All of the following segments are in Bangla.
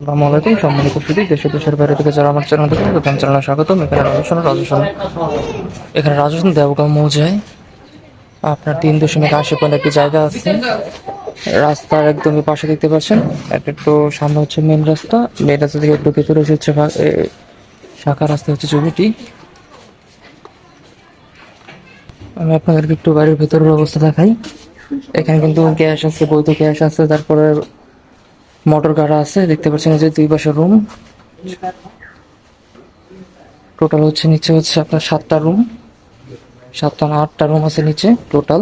আসসালামু আলাইকুম সম্মানিত সুধী, দেশে দেশের বাইরে থেকে যারা আমার চ্যানেল দেখেন তাদের চ্যানেলে স্বাগতম। এখানে রাজস্থান দেওগাঁও মৌজায় আপনার 3.80 পয়েন্ট একটি জায়গা আছে। রাস্তার একদমই পাশে দেখতে পাচ্ছেন, একটু সামনে হচ্ছে মেন রাস্তা থেকে একটু ভেতরে হচ্ছে শাখা রাস্তা হচ্ছে জমিটি। আমি আপনাদেরকে একটু বাড়ির ভেতরের অবস্থা দেখাই। এখানে কিন্তু গ্যাস আছে, বৈধ গ্যাস আছে, তারপরে মোটর গাড়া আছে, দেখতে পাচ্ছেন যে দুই পাশে রুম। টোটাল হচ্ছে নিচে হচ্ছে আপনার 7টা রুম, 7টা না 8টা রুম আছে নিচে টোটাল।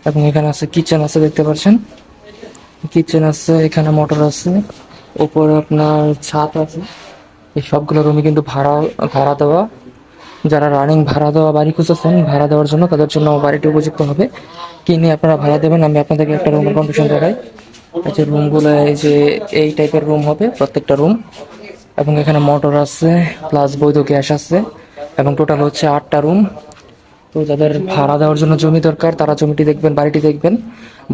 এবং এখানে আছে কিচেন আছে, দেখতে পাচ্ছেন কিচেন আছে, এখানে মোটর আছে, উপরে আপনার ছাদ আছে। এই সবগুলো রুমই কিন্তু ভাড়া ভাড়া দেওয়া। যারা রানিং ভাড়া দেওয়া বাড়ি খুঁজেছেন ভাড়া দেওয়ার জন্য, তাদের জন্য বাড়িটি উপযুক্ত হবে। কিনে আপনারা ভাড়া দেবেন। আমি আপনাদেরকে একটা রুমের কন্ডিশন দেখাই। এই যে রুমগুলো, এই যে এই টাইপের রুম হবে প্রত্যেকটা রুম। এবং এখানে মোটর আছে, প্লাস বৈধ গ্যাস আছে, এবং টোটাল হচ্ছে 8টা রুম। তো যাদের ভাড়া দেওয়ার জন্য জমি দরকার তারা জমিটি দেখবেন, বাড়িটি দেখবেন।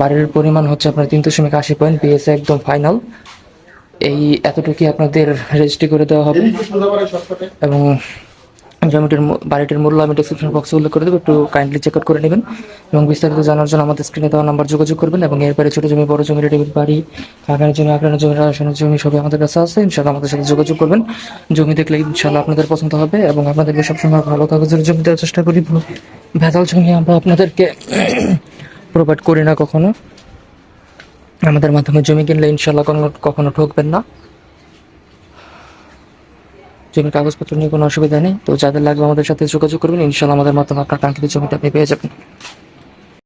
বাড়ির পরিমাণ হচ্ছে আপনার 3.80 পয়েন্ট, বিএসএ একদম ফাইনাল। এই এতটুকুই আপনাদের রেজিস্ট্রি করে দেওয়া হবে। এবং বাড়িটির মূল্য আমি ডিসক্রিপশন বক্সে উল্লেখ করে দেবো, একটু কাইন্ডলি চেক আউট করে নেবেন। এবং বিস্তারিত জানার জন্য আমাদের স্ক্রিনে দেওয়া নাম্বার যোগাযোগ করবেন। এবং এরপরে ছোট জমি, বড় জমি, রেডিমেড বাড়ি, বাগানের জমি, আপনার জমি, রাসায়নিক জমি সবই আমাদের কাছে আছে। ইনশাল্লাহ আমাদের সাথে যোগাযোগ করবেন। জমি দেখলে ইনশাল্লাহ আপনাদের পছন্দ হবে। এবং আপনাদেরকে সবসময় ভালো কাগজের জমি দেওয়ার চেষ্টা করি। ভেজাল জমি আমরা আপনাদেরকে প্রোভাইড করি না কখনো। আমাদের মাধ্যমে জমি কিনলে ইনশাল্লাহ কখনো ঠকবেন না। জমির কাগজপত্র নিয়ে কোনো অসুবিধা নেই। তো যাদের লাগবে আমাদের সাথে যোগাযোগ করবেন, ইনশাল্লাহ আমাদের মাধ্যমে আপনার কাঙ্ক্ষিত জমিটা আপনি পেয়ে যাবেন।